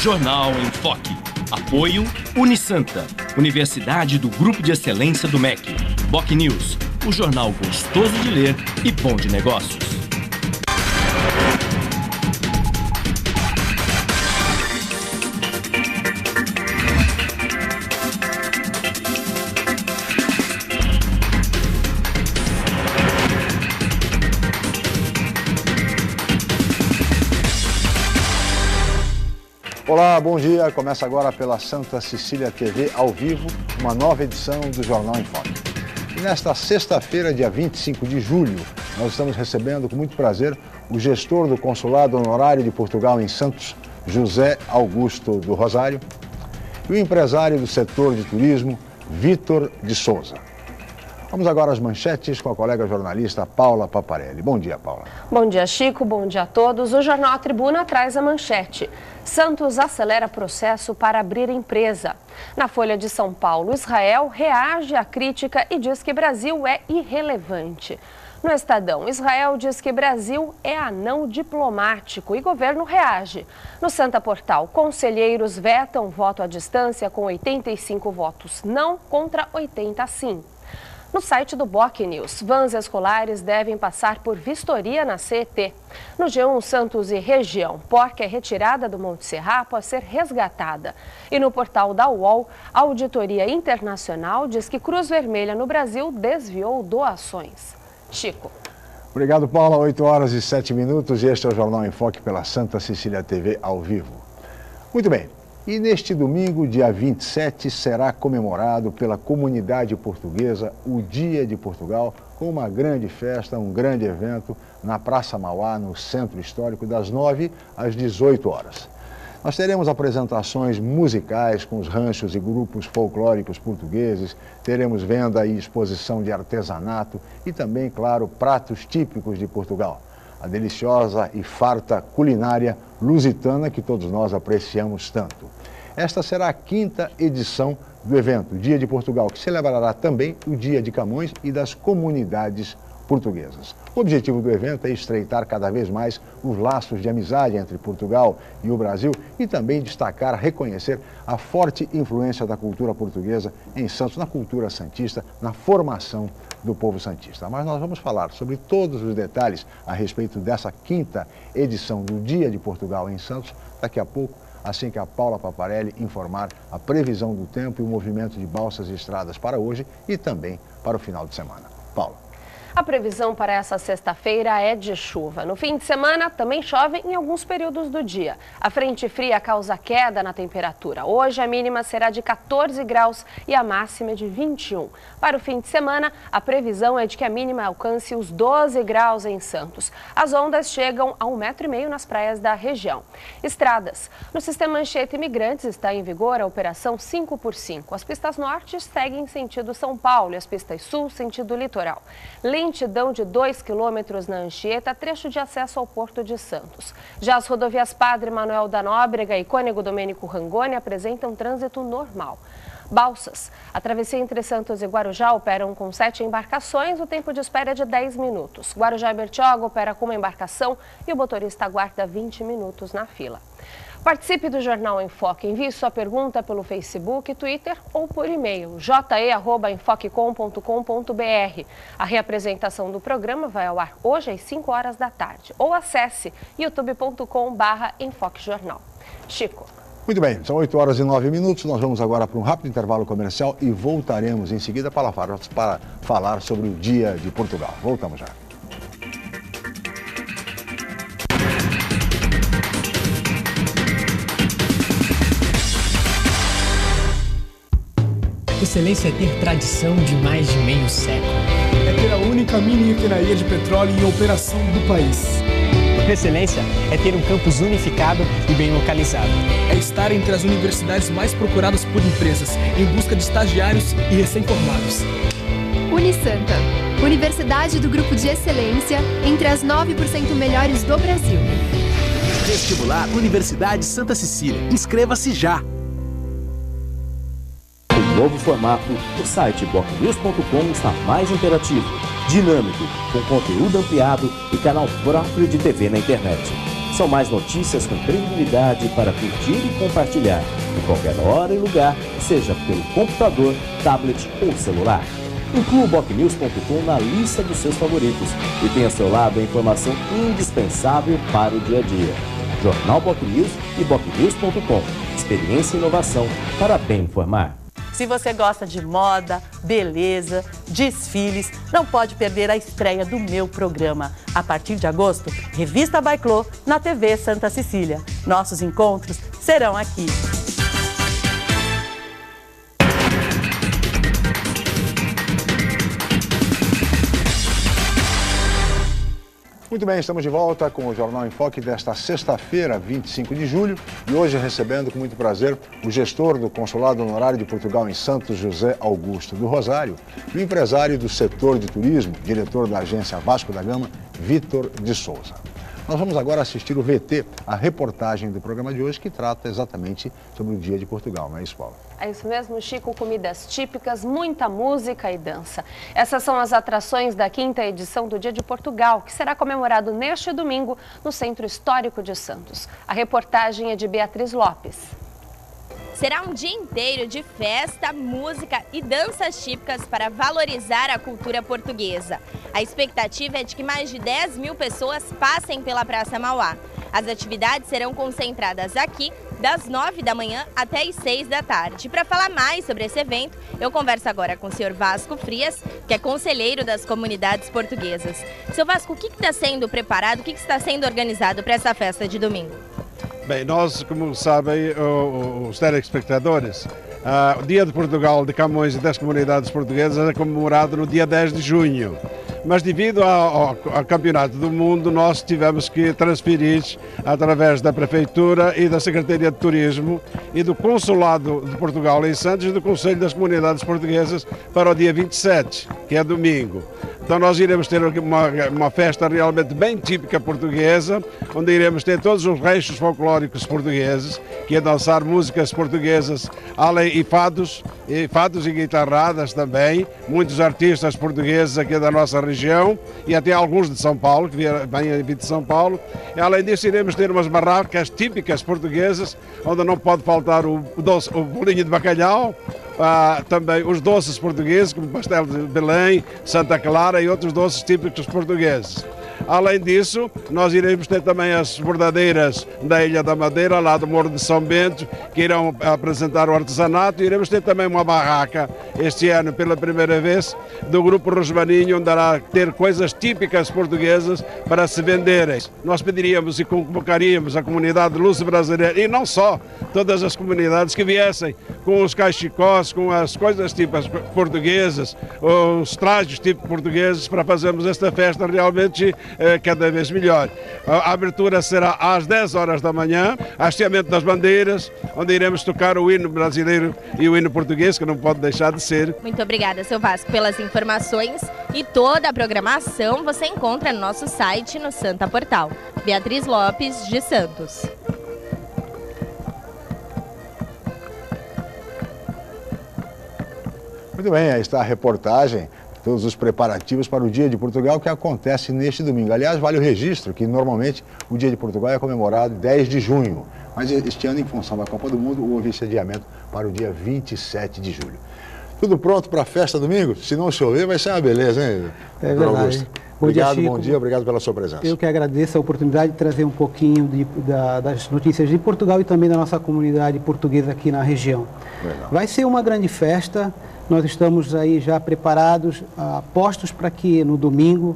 Jornal em Foque. Apoio Unisanta, Universidade do Grupo de Excelência do MEC. Boc News, o jornal gostoso de ler e bom de negócios. Olá, bom dia. Começa agora pela Santa Cecília TV ao vivo, uma nova edição do Jornal em Foque. E nesta sexta-feira, dia 25 de julho, nós estamos recebendo com muito prazer o gestor do Consulado Honorário de Portugal em Santos, José Augusto do Rosário, e o empresário do setor de turismo, Vitor de Souza. Vamos agora às manchetes com a colega jornalista Paula Paparelli. Bom dia, Paula. Bom dia, Chico. Bom dia a todos. O Jornal A Tribuna traz a manchete. Santos acelera processo para abrir empresa. Na Folha de São Paulo, Israel reage à crítica e diz que Brasil é irrelevante. No Estadão, Israel diz que Brasil é anão diplomático e governo reage. No Santa Portal, conselheiros vetam voto à distância com 85 votos não contra 80 sim. No site do Boc News, vans escolares devem passar por vistoria na CET. No G1 Santos e região, porca é retirada do Monte Serra após ser resgatada. E no portal da UOL, a Auditoria Internacional diz que Cruz Vermelha no Brasil desviou doações. Chico. Obrigado, Paula. 8h07 e este é o Jornal em Foque pela Santa Cecília TV ao vivo. Muito bem. E neste domingo, dia 27, será comemorado pela comunidade portuguesa o Dia de Portugal, com uma grande festa, um grande evento na Praça Mauá, no Centro Histórico, das 9 às 18 horas. Nós teremos apresentações musicais com os ranchos e grupos folclóricos portugueses, teremos venda e exposição de artesanato e também, claro, pratos típicos de Portugal. A deliciosa e farta culinária lusitana que todos nós apreciamos tanto. Esta será a 5ª edição do evento Dia de Portugal, que celebrará também o Dia de Camões e das comunidades portuguesas. O objetivo do evento é estreitar cada vez mais os laços de amizade entre Portugal e o Brasil e também destacar, reconhecer a forte influência da cultura portuguesa em Santos, na cultura santista, na formação do povo santista. Mas nós vamos falar sobre todos os detalhes a respeito dessa 5ª edição do Dia de Portugal em Santos daqui a pouco, assim que a Paula Paparelli informar a previsão do tempo e o movimento de balsas e estradas para hoje e também para o final de semana. Paula. A previsão para essa sexta-feira é de chuva. No fim de semana, também chove em alguns períodos do dia. A frente fria causa queda na temperatura. Hoje, a mínima será de 14 graus e a máxima é de 21. Para o fim de semana, a previsão é de que a mínima alcance os 12 graus em Santos. As ondas chegam a 1,5 metro nas praias da região. Estradas. No sistema Anchieta Imigrantes está em vigor a operação 5x5. As pistas norte seguem sentido São Paulo e as pistas sul sentido litoral. Lentidão de 2 quilômetros na Anchieta, trecho de acesso ao Porto de Santos. Já as rodovias Padre Manuel da Nóbrega e Cônego Domênico Rangoni apresentam trânsito normal. Balsas. A travessia entre Santos e Guarujá operam com 7 embarcações, o tempo de espera é de 10 minutos. Guarujá e Bertioga opera com uma embarcação e o motorista aguarda 20 minutos na fila. Participe do Jornal em Foque. Envie sua pergunta pelo Facebook, Twitter ou por e-mail je@enfoquecom.com.br. A reapresentação do programa vai ao ar hoje às 5 horas da tarde. Ou acesse youtube.com/enfoquejornal. Chico. Muito bem, são 8h09. Nós vamos agora para um rápido intervalo comercial e voltaremos em seguida para falar sobre o Dia de Portugal. Voltamos já. Excelência é ter tradição de mais de meio século. É ter a única mini refinaria de petróleo em operação do país. Excelência é ter um campus unificado e bem localizado. É estar entre as universidades mais procuradas por empresas, em busca de estagiários e recém-formados. Unisanta, Universidade do Grupo de Excelência, entre as 9% melhores do Brasil. Vestibular Universidade Santa Cecília. Inscreva-se já! Em novo formato, o site bocnews.com está mais interativo. dinâmico, com conteúdo ampliado e canal próprio de TV na internet. São mais notícias com credibilidade para curtir e compartilhar, em qualquer hora e lugar, seja pelo computador, tablet ou celular. Inclua o BocNews.com na lista dos seus favoritos e tenha ao seu lado a informação indispensável para o dia a dia. Jornal BocNews e BocNews.com. Experiência e inovação para bem informar. Se você gosta de moda, beleza, desfiles, não pode perder a estreia do meu programa. A partir de agosto, Revista Baiclô na TV Santa Cecília. Nossos encontros serão aqui. Muito bem, estamos de volta com o Jornal em Foque desta sexta-feira, 25 de julho, e hoje recebendo com muito prazer o gestor do Consulado Honorário de Portugal em Santos, José Augusto do Rosário, e o empresário do setor de turismo, diretor da agência Vasco da Gama, Vitor de Souza. Nós vamos agora assistir o VT, a reportagem do programa de hoje, que trata exatamente sobre o Dia de Portugal, não é isso, Paula? É isso mesmo, Chico. Comidas típicas, muita música e dança. Essas são as atrações da 5ª edição do Dia de Portugal, que será comemorado neste domingo no Centro Histórico de Santos. A reportagem é de Beatriz Lopes. Será um dia inteiro de festa, música e danças típicas para valorizar a cultura portuguesa. A expectativa é de que mais de 10 mil pessoas passem pela Praça Mauá. As atividades serão concentradas aqui das 9 da manhã até as 6 da tarde. Para falar mais sobre esse evento, eu converso agora com o senhor Vasco Frias, que é conselheiro das comunidades portuguesas. Seu Vasco, o que está sendo preparado, o que está sendo organizado para essa festa de domingo? Bem, nós, como sabem, os telespectadores, o Dia de Portugal de Camões e das Comunidades Portuguesas é comemorado no dia 10 de junho. Mas devido ao Campeonato do Mundo, nós tivemos que transferir, através da Prefeitura e da Secretaria de Turismo e do Consulado de Portugal em Santos e do Conselho das Comunidades Portuguesas para o dia 27, que é domingo. Então nós iremos ter uma festa realmente bem típica portuguesa, onde iremos ter todos os reixos folclóricos portugueses, que é dançar músicas portuguesas, além e fados e guitarradas também, muitos artistas portugueses aqui da nossa região e até alguns de São Paulo, que vêm de São Paulo. E além disso iremos ter umas barracas típicas portuguesas, onde não pode faltar o bolinho de bacalhau, também os doces portugueses, como pastel de Belém, Santa Clara e outros doces típicos portugueses. Além disso, nós iremos ter também as bordadeiras da Ilha da Madeira, lá do Morro de São Bento, que irão apresentar o artesanato. E iremos ter também uma barraca, este ano pela primeira vez, do Grupo Rosmaninho, onde irá ter coisas típicas portuguesas para se venderem. Nós pediríamos e convocaríamos a comunidade luso-brasileira, e não só, todas as comunidades que viessem com os cachecós, com as coisas típicas portuguesas, os trajes típicos portugueses, para fazermos esta festa realmente cada vez melhor. A abertura será às 10 horas da manhã, hasteamento das bandeiras, onde iremos tocar o hino brasileiro e o hino português, que não pode deixar de ser. Muito obrigada, seu Vasco, pelas informações, e toda a programação você encontra no nosso site, no Santa Portal. Beatriz Lopes, de Santos. Muito bem, aí está a reportagem, todos os preparativos para o Dia de Portugal, que acontece neste domingo. Aliás, vale o registro que normalmente o Dia de Portugal é comemorado 10 de junho, mas este ano, em função da Copa do Mundo, houve esse adiamento para o dia 27 de julho. Tudo pronto para a festa domingo? Se não chover, vai ser uma beleza, hein? É verdade. Obrigado, bom dia, obrigado pela sua presença. Eu que agradeço a oportunidade de trazer um pouquinho das notícias de Portugal e também da nossa comunidade portuguesa aqui na região. Legal. Vai ser uma grande festa. Nós estamos aí já preparados, postos para que no domingo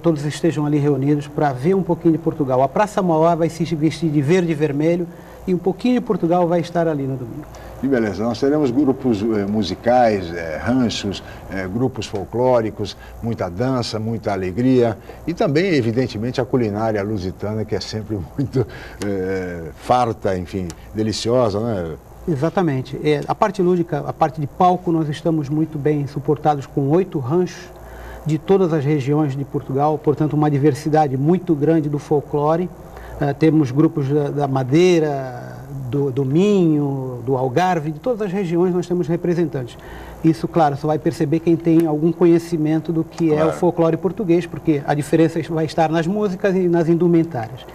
todos estejam ali reunidos para ver um pouquinho de Portugal. A Praça Mauá vai se vestir de verde e vermelho e um pouquinho de Portugal vai estar ali no domingo. E beleza, nós teremos grupos musicais, ranchos, grupos folclóricos, muita dança, muita alegria e também, evidentemente, a culinária lusitana, que é sempre muito farta, enfim, deliciosa, né? Exatamente. A parte lúdica, a parte de palco, nós estamos muito bem suportados com 8 ranchos de todas as regiões de Portugal, portanto uma diversidade muito grande do folclore. Temos grupos da Madeira, do Minho, do Algarve, de todas as regiões nós temos representantes. Isso, claro, só vai perceber quem tem algum conhecimento do que é o folclore português, porque a diferença vai estar nas músicas e nas indumentárias.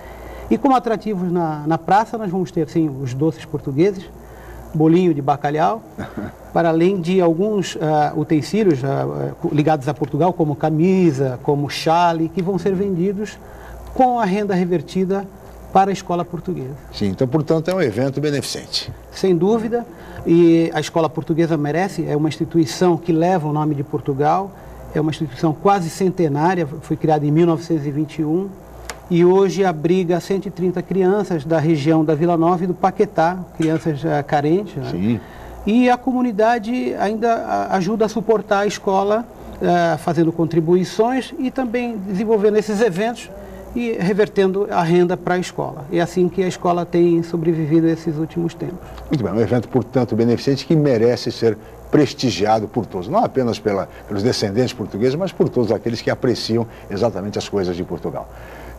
E como atrativos na praça, nós vamos ter, sim, os doces portugueses, bolinho de bacalhau, para além de alguns utensílios ligados a Portugal, como camisa, como chale, que vão ser vendidos com a renda revertida para a escola portuguesa. Sim, então, portanto, é um evento beneficente. Sem dúvida, e a escola portuguesa merece, é uma instituição que leva o nome de Portugal, é uma instituição quase centenária, foi criada em 1921, e hoje abriga 130 crianças da região da Vila Nova e do Paquetá, crianças carentes, né? Sim. E a comunidade ainda ajuda a suportar a escola, fazendo contribuições e também desenvolvendo esses eventos e revertendo a renda para a escola. É assim que a escola tem sobrevivido esses últimos tempos. Muito bem, um evento, portanto, beneficente que merece ser prestigiado por todos, não apenas pelos descendentes portugueses, mas por todos aqueles que apreciam exatamente as coisas de Portugal.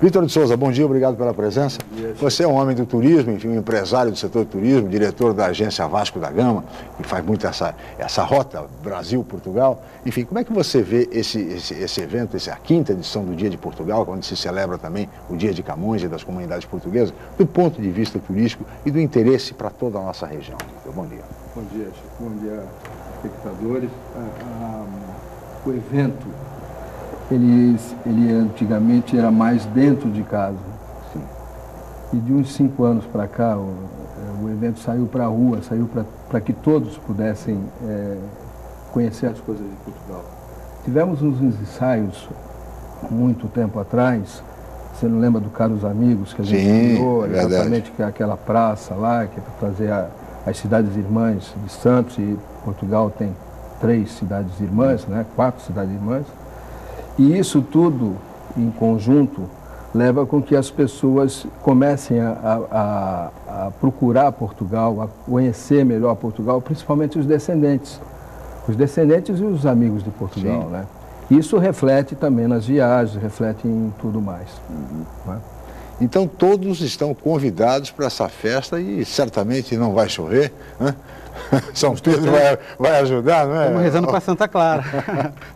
Vitor de Souza, bom dia, obrigado pela presença. Você é um homem do turismo, enfim, um empresário do setor do turismo, diretor da agência Vasco da Gama, que faz muito essa rota Brasil-Portugal. Enfim, como é que você vê esse evento, a quinta edição do Dia de Portugal, onde se celebra também o Dia de Camões e das comunidades portuguesas, do ponto de vista turístico e do interesse para toda a nossa região? Bom dia. Bom dia, Chico. Bom dia, espectadores. O evento, ele antigamente era mais dentro de casa. Sim. E de uns 5 anos para cá, o evento saiu para a rua, saiu para que todos pudessem conhecer as coisas de Portugal. Tivemos uns ensaios muito tempo atrás, você não lembra do Caros Amigos, que a gente criou, exatamente, que é aquela praça lá, que é para trazer as cidades irmãs de Santos, e Portugal tem 3 cidades irmãs, né? 4 cidades irmãs. E isso tudo, em conjunto, leva com que as pessoas comecem a procurar Portugal, a conhecer melhor Portugal, principalmente os descendentes e os amigos de Portugal, né? Isso reflete também nas viagens, reflete em tudo mais. Né? Então todos estão convidados para essa festa e certamente não vai chover, né? São Pedro vai ajudar, não é? Estamos rezando para Santa Clara.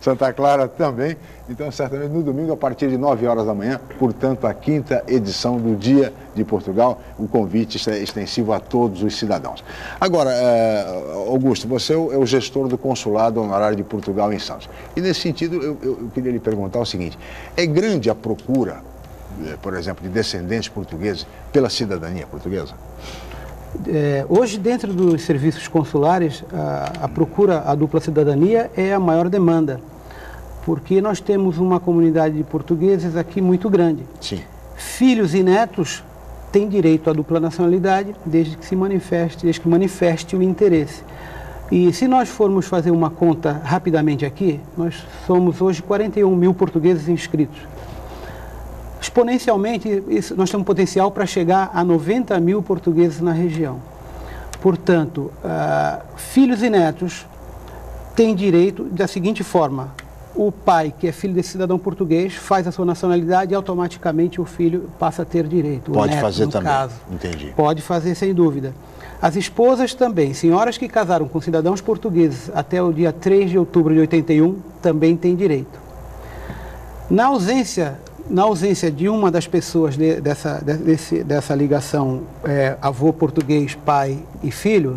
Santa Clara também. Então, certamente, no domingo, a partir de 9 horas da manhã, portanto, a 5ª edição do Dia de Portugal, o convite é extensivo a todos os cidadãos. Agora, Augusto, você é o gestor do Consulado Honorário de Portugal em Santos. E, nesse sentido, eu queria lhe perguntar o seguinte: é grande a procura, por exemplo, de descendentes portugueses pela cidadania portuguesa? Hoje, dentro dos serviços consulares, a procura à dupla cidadania é a maior demanda, porque nós temos uma comunidade de portugueses aqui muito grande. Sim. Filhos e netos têm direito à dupla nacionalidade desde que manifeste o interesse. E se nós formos fazer uma conta rapidamente aqui, nós somos hoje 41 mil portugueses inscritos. Exponencialmente, nós temos potencial para chegar a 90 mil portugueses na região. Portanto, filhos e netos têm direito da seguinte forma: o pai, que é filho desse cidadão português, faz a sua nacionalidade e automaticamente o filho passa a ter direito. Pode fazer no também, caso. Entendi. Pode fazer, sem dúvida. As esposas também, senhoras que casaram com cidadãos portugueses até o dia 3 de outubro de 81, também têm direito. Na ausência de uma das pessoas dessa ligação, avô português, pai e filho,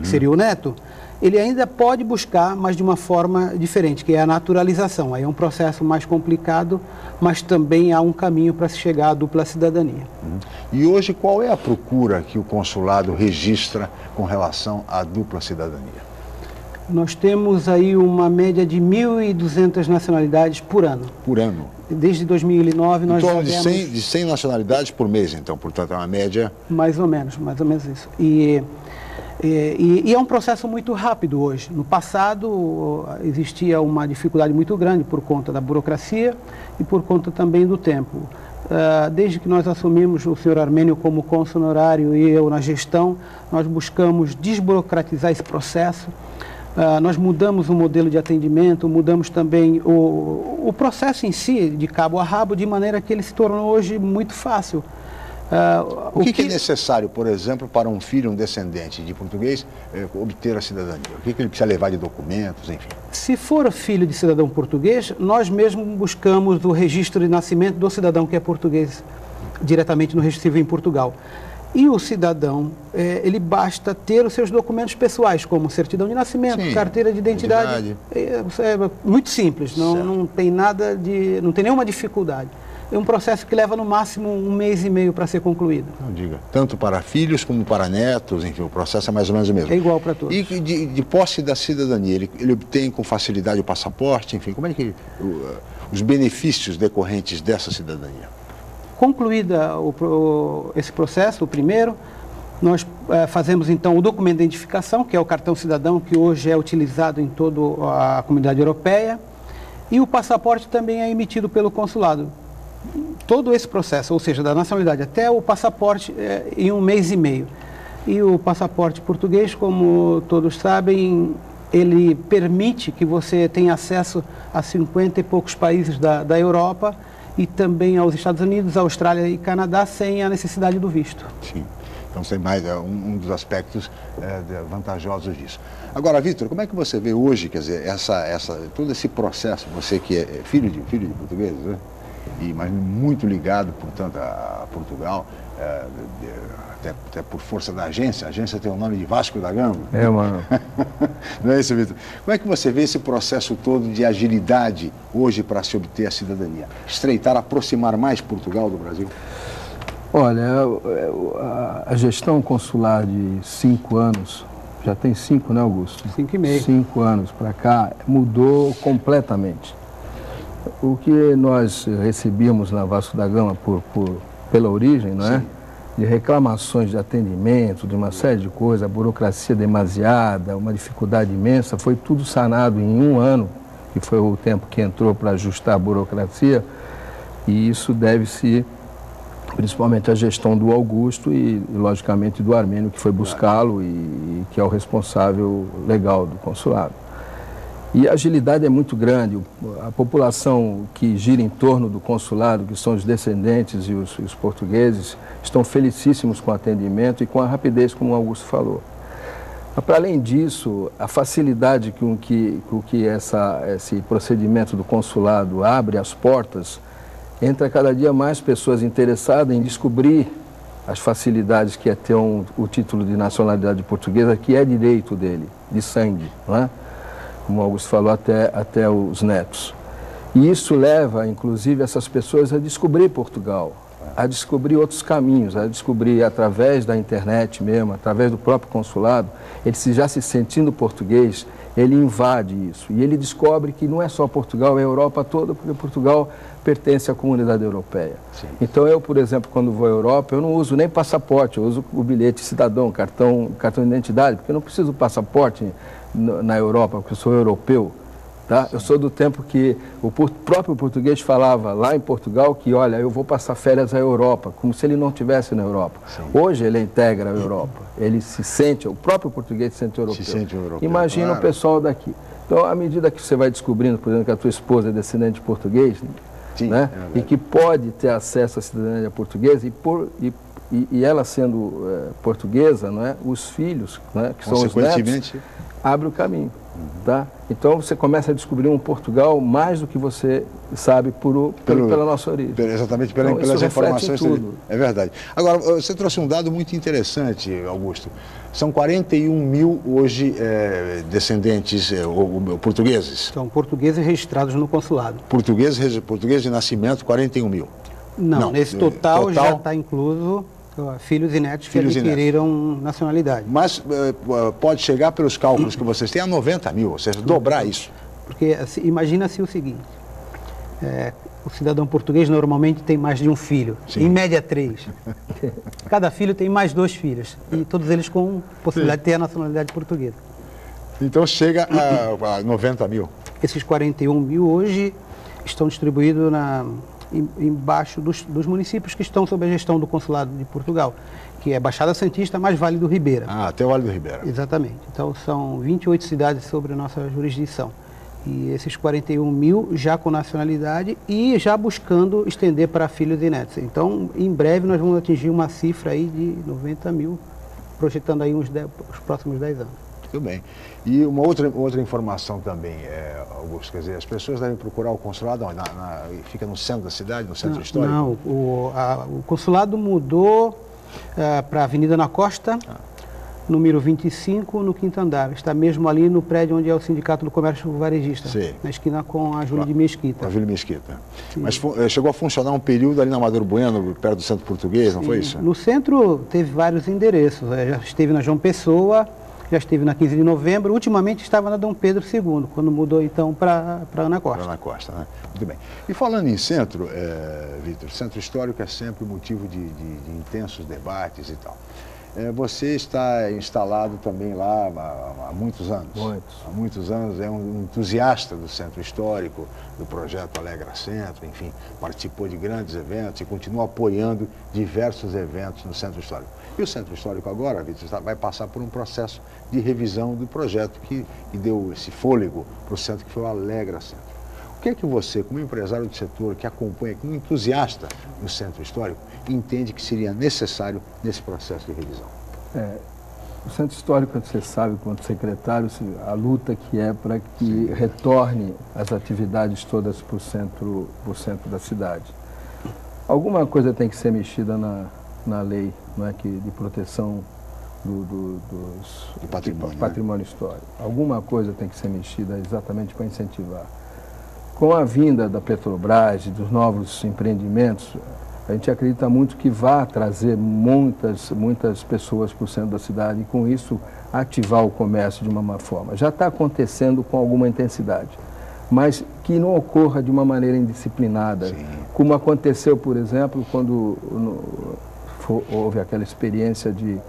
que seria o neto, ele ainda pode buscar, mas de uma forma diferente, que é a naturalização. Aí é um processo mais complicado, mas também há um caminho para se chegar à dupla cidadania. E hoje, qual é a procura que o consulado registra com relação à dupla cidadania? Nós temos aí uma média de 1.200 nacionalidades por ano. Por ano? Desde 2009 nós já temos... de 100 nacionalidades por mês, então, portanto, é uma média... Mais ou menos isso. E é um processo muito rápido hoje. No passado existia uma dificuldade muito grande por conta da burocracia e por conta também do tempo. Desde que nós assumimos o senhor Armênio como cônsul honorário e eu na gestão, nós buscamos desburocratizar esse processo. Nós mudamos o modelo de atendimento, mudamos também o processo em si, de cabo a rabo, de maneira que ele se tornou hoje muito fácil. O que é necessário, por exemplo, para um filho, um descendente de português, obter a cidadania? O que ele precisa levar de documentos, enfim? Se for filho de cidadão português, nós mesmos buscamos o registro de nascimento do cidadão que é português diretamente no registro civil em Portugal. E o cidadão, ele basta ter os seus documentos pessoais, como certidão de nascimento, sim, carteira de identidade. É muito simples, não tem nada não tem nenhuma dificuldade. É um processo que leva no máximo 1 mês e meio para ser concluído. Não diga, tanto para filhos como para netos, enfim, o processo é mais ou menos o mesmo. É igual para todos. E de posse da cidadania, ele obtém com facilidade o passaporte, enfim, como é que os benefícios decorrentes dessa cidadania? Concluída esse processo, o primeiro, nós fazemos então o documento de identificação, que é o cartão cidadão, que hoje é utilizado em toda a comunidade europeia, e o passaporte também é emitido pelo consulado. Todo esse processo, ou seja, da nacionalidade até o passaporte, em 1 mês e meio. E o passaporte português, como todos sabem, ele permite que você tenha acesso a 50 e poucos países da Europa, e também aos Estados Unidos, Austrália e Canadá, sem a necessidade do visto. Sim, então tem mais um dos aspectos vantajosos disso. Agora, Vitor, como é que você vê hoje, quer dizer, todo esse processo, você que é filho de portugueses, né? Mas muito ligado, portanto, a Portugal, até por força da agência. A agência tem o nome de Vasco da Gama. Mano. Não é isso, Vitor? Como é que você vê esse processo todo de agilidade hoje para se obter a cidadania? Estreitar, aproximar mais Portugal do Brasil? Olha, a gestão consular de 5 anos, já tem 5, né, Augusto? 5 e meio. 5 anos para cá, mudou completamente. O que nós recebíamos na Vasco da Gama pela origem, não é? Sim. De reclamações de atendimento, de uma série de coisas, a burocracia demasiada, uma dificuldade imensa, foi tudo sanado em 1 ano, que foi o tempo que entrou para ajustar a burocracia, e isso deve-se principalmente à gestão do Augusto e logicamente, do Armênio, que foi buscá-lo e que é o responsável legal do consulado. E a agilidade é muito grande. A população que gira em torno do consulado, que são os descendentes e os portugueses, estão felicíssimos com o atendimento e com a rapidez, como o Augusto falou. Para além disso, a facilidade com que esse procedimento do consulado abre as portas, entra cada dia mais pessoas interessadas em descobrir as facilidades que é ter o título de nacionalidade portuguesa, que é direito dele, de sangue, não é? Como o Augusto falou, até os netos. E isso leva, inclusive, essas pessoas a descobrir Portugal, a descobrir outros caminhos, a descobrir através da internet mesmo, através do próprio consulado. Ele já se sentindo português, ele invade isso. E ele descobre que não é só Portugal, é a Europa toda, porque Portugal pertence à comunidade europeia. Sim. Então eu, por exemplo, quando vou à Europa, eu não uso nem passaporte, eu uso o bilhete cidadão, cartão de identidade, porque eu não preciso do passaporte na Europa, porque eu sou europeu, tá? Eu sou do tempo que o próprio português falava lá em Portugal que, olha, eu vou passar férias à Europa, como se ele não estivesse na Europa. Sim. Hoje ele integra a Europa, ele se sente, o próprio português se sente europeu. Imagina claro. O pessoal daqui. Então, à medida que você vai descobrindo, por exemplo, que a tua esposa é descendente de português, sim, né? E que pode ter acesso à cidadania portuguesa e ela sendo portuguesa, não é? Os filhos, né? Que são os netos, abre o caminho, tá? Então você começa a descobrir um Portugal mais do que você sabe pela nossa origem. Exatamente, pelas informações. Tudo. É verdade. Agora, você trouxe um dado muito interessante, Augusto. São 41 mil hoje descendentes portugueses. São portugueses registrados no consulado. Português de nascimento, 41 mil. Não, nesse total já está incluso filhos e netos que adquiriram nacionalidade. Mas pode chegar pelos cálculos que vocês têm a 90 mil, ou seja, dobrar isso. Porque imagina-se o seguinte, o cidadão português normalmente tem mais de um filho, sim, em média 3. Cada filho tem mais 2 filhos, e todos eles com possibilidade de ter a nacionalidade portuguesa. Então chega a 90 mil. Esses 41 mil hoje estão distribuídos embaixo dos municípios que estão sob a gestão do Consulado de Portugal, que é Baixada Santista mais Vale do Ribeira. Até o Vale do Ribeira. Exatamente. Então são 28 cidades sobre a nossa jurisdição. E esses 41 mil já com nacionalidade e já buscando estender para filhos e netos. Então, em breve, nós vamos atingir uma cifra aí de 90 mil, projetando aí os próximos 10 anos. Muito bem. E uma outra informação também, Augusto, quer dizer, as pessoas devem procurar o consulado, fica no centro da cidade, no centro histórico? Não, o consulado mudou para a Avenida na Costa, número 25, no quinto andar. Está mesmo ali no prédio onde é o Sindicato do Comércio Varejista, Sim. na esquina com a Júlia de Mesquita. Com a Júlia de Mesquita. Sim. Mas chegou a funcionar um período ali na Amador Bueno, perto do Centro Português, Sim. não foi isso? No centro teve vários endereços. Já esteve na João Pessoa, já esteve na 15 de novembro, ultimamente estava na Dom Pedro II, quando mudou então para Ana Costa. Para Ana Costa, né? Muito bem. E falando em centro, Vitor, centro histórico é sempre motivo de intensos debates e tal. Você está instalado também lá há muitos anos. Há muitos anos, é um entusiasta do centro histórico, do projeto Alegra Centro, enfim, participou de grandes eventos e continua apoiando diversos eventos no centro histórico. E o centro histórico agora, Vitor, vai passar por um processo de revisão do projeto que deu esse fôlego para o centro, que foi o Alegra Centro. O que é que você, como empresário do setor, que acompanha, como entusiasta do centro histórico, entende que seria necessário nesse processo de revisão? O centro histórico, você sabe, quanto secretário, a luta que é para que retorne as atividades todas para o centro da cidade. Alguma coisa tem que ser mexida na lei, não é, de proteção do patrimônio histórico. Alguma coisa tem que ser mexida exatamente para incentivar. Com a vinda da Petrobras e dos novos empreendimentos, a gente acredita muito que vai trazer muitas pessoas para o centro da cidade e, com isso, ativar o comércio de uma forma. Já está acontecendo com alguma intensidade, mas que não ocorra de uma maneira indisciplinada, Sim. como aconteceu, por exemplo, quando houve aquela experiência de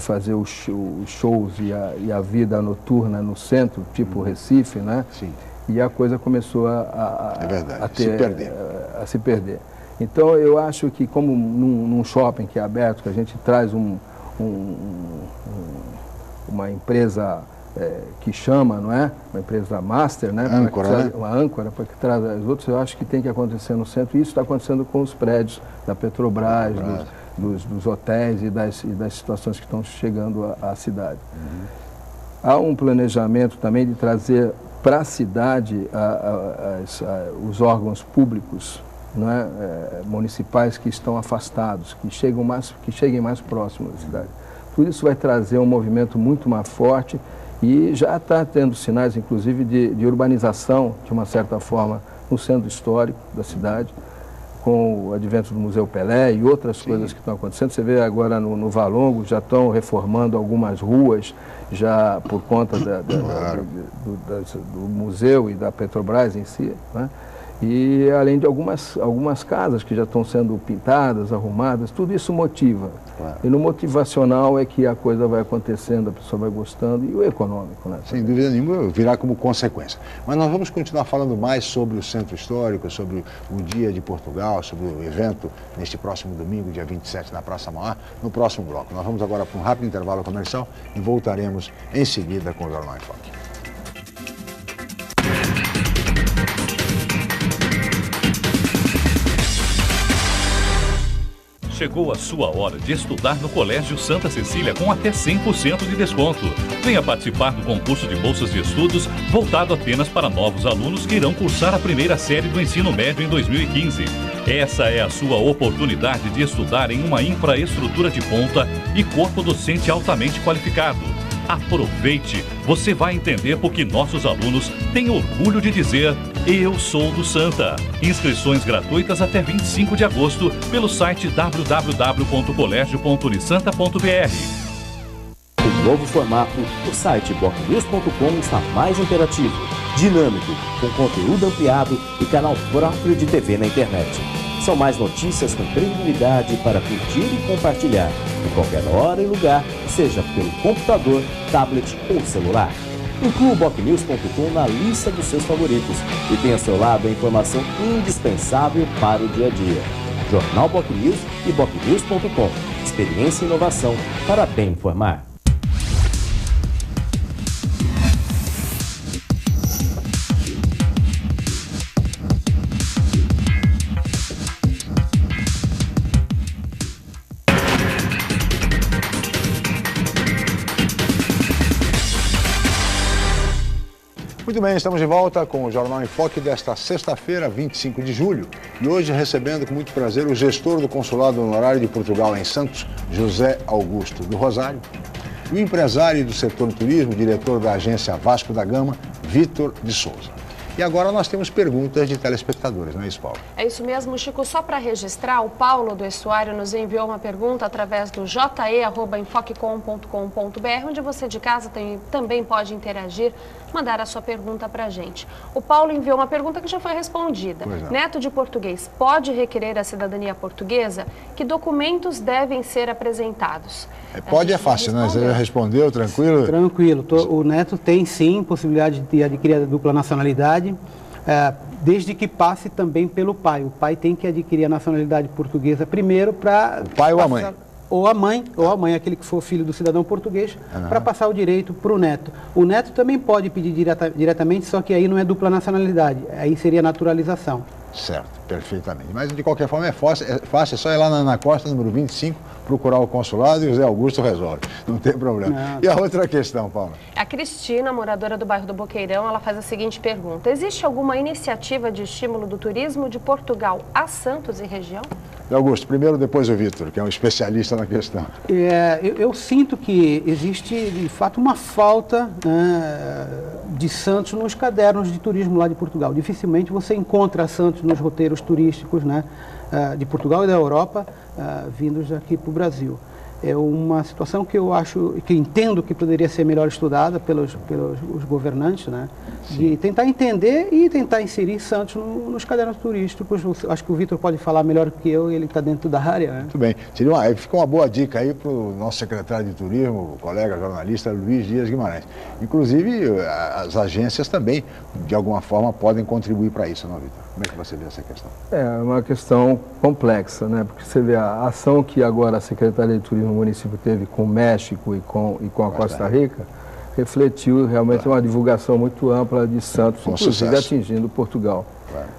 fazer os shows e a vida noturna no centro, tipo Recife, né? Sim. E a coisa começou a se perder. Então, eu acho que, como num shopping que é aberto, que a gente traz uma empresa que chama, não é? Uma empresa master, né? Uma âncora, para que traz os outros, eu acho que tem que acontecer no centro. E isso está acontecendo com os prédios da Petrobras, dos hotéis e das situações que estão chegando à cidade. Uhum. Há um planejamento também de trazer para a cidade os órgãos públicos, não é? Municipais que estão afastados, que cheguem mais próximos da cidade. Tudo isso vai trazer um movimento muito mais forte e já está tendo sinais, inclusive, de urbanização, de uma certa forma, no centro histórico da cidade, com o advento do Museu Pelé e outras coisas que estão acontecendo. Você vê agora no Valongo, já estão reformando algumas ruas, já por conta do museu e da Petrobras em si, né? E além de algumas casas que já estão sendo pintadas, arrumadas, tudo isso motiva. Claro. E no motivacional é que a coisa vai acontecendo, a pessoa vai gostando, e o econômico, né? Sem dúvida nenhuma, virá como consequência. Mas nós vamos continuar falando mais sobre o Centro Histórico, sobre o Dia de Portugal, sobre o evento neste próximo domingo, dia 27, na Praça Mauá, no próximo bloco. Nós vamos agora para um rápido intervalo comercial e voltaremos em seguida com o Jornal em Foque. Chegou a sua hora de estudar no Colégio Santa Cecília com até 100% de desconto. Venha participar do concurso de bolsas de estudos voltado apenas para novos alunos que irão cursar a primeira série do ensino médio em 2015. Essa é a sua oportunidade de estudar em uma infraestrutura de ponta e corpo docente altamente qualificado. Aproveite! Você vai entender porque nossos alunos têm orgulho de dizer: eu sou do Santa. Inscrições gratuitas até 25 de agosto pelo site www.colégio.unisanta.br. Com novo formato, o site bocnews.com está mais interativo, dinâmico, com conteúdo ampliado e canal próprio de TV na internet. São mais notícias com credibilidade para curtir e compartilhar, em qualquer hora e lugar, seja pelo computador, tablet ou celular. Inclua o bocnews.com na lista dos seus favoritos e tenha ao seu lado a informação indispensável para o dia a dia. Jornal Bocnews e bocnews.com. Experiência e inovação para bem informar. Muito bem, estamos de volta com o Jornal em Foque desta sexta-feira, 25 de julho. E hoje recebendo com muito prazer o gestor do Consulado Honorário de Portugal em Santos, José Augusto do Rosário, e o empresário do setor do turismo, diretor da agência Vasco da Gama, Vitor de Souza. E agora nós temos perguntas de telespectadores, não é isso, Paulo? É isso mesmo, Chico. Só para registrar, o Paulo do Estuário nos enviou uma pergunta através do je@enfoquecom.com.br, onde você de casa também pode interagir, mandar a sua pergunta para a gente. O Paulo enviou uma pergunta que já foi respondida. Neto de português pode requerer a cidadania portuguesa? Que documentos devem ser apresentados? Pode, é fácil, né? Você já respondeu, tranquilo? Tranquilo. O neto tem sim possibilidade de adquirir a dupla nacionalidade, desde que passe também pelo pai. O pai tem que adquirir a nacionalidade portuguesa primeiro para... O pai ou a mãe? Ou a mãe, aquele que for filho do cidadão português, para passar o direito para o neto. O neto também pode pedir diretamente, só que aí não é dupla nacionalidade, aí seria naturalização. Certo, perfeitamente. Mas de qualquer forma é fácil, é só ir lá na Costa, número 25, procurar o consulado e o Zé Augusto resolve. Não tem problema. Não. E a outra questão, Paula? A Cristina, moradora do bairro do Boqueirão, ela faz a seguinte pergunta: existe alguma iniciativa de estímulo do turismo de Portugal a Santos e região? Zé Augusto, primeiro, depois o Vitor, que é um especialista na questão. Eu sinto que existe, de fato, uma falta de Santos nos cadernos de turismo lá de Portugal. Dificilmente você encontra Santos nos roteiros turísticos, né, de Portugal e da Europa, vindos aqui para o Brasil. É uma situação que eu entendo que poderia ser melhor estudada pelos governantes, né? De tentar entender e tentar inserir Santos nos cadernos turísticos. Acho que o Vitor pode falar melhor que eu, ele está dentro da área, né? Muito bem. Fica uma boa dica aí para o nosso secretário de turismo, o colega jornalista Luiz Dias Guimarães. Inclusive, as agências também, de alguma forma, podem contribuir para isso, não, Vitor? Como é que você vê essa questão? É uma questão complexa, né? Porque você vê a ação que agora a Secretaria de Turismo do município teve com o México e com a Costa Rica, refletiu realmente uma divulgação muito ampla de Santos, inclusive atingindo Portugal.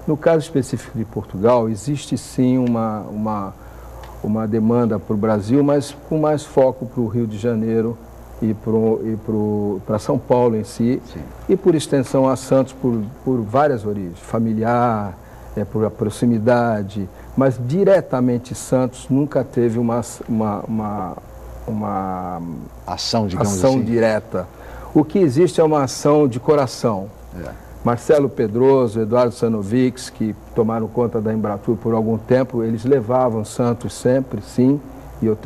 No caso específico de Portugal, existe sim uma demanda para o Brasil, mas com mais foco para o Rio de Janeiro e para São Paulo em si, e por extensão a Santos por várias origens, familiar, por a proximidade, mas diretamente Santos nunca teve uma ação, digamos assim, direta. O que existe é uma ação de coração. Marcelo Pedroso, Eduardo Sanovics, que tomaram conta da Embratur por algum tempo, eles levavam Santos sempre, sim, e eu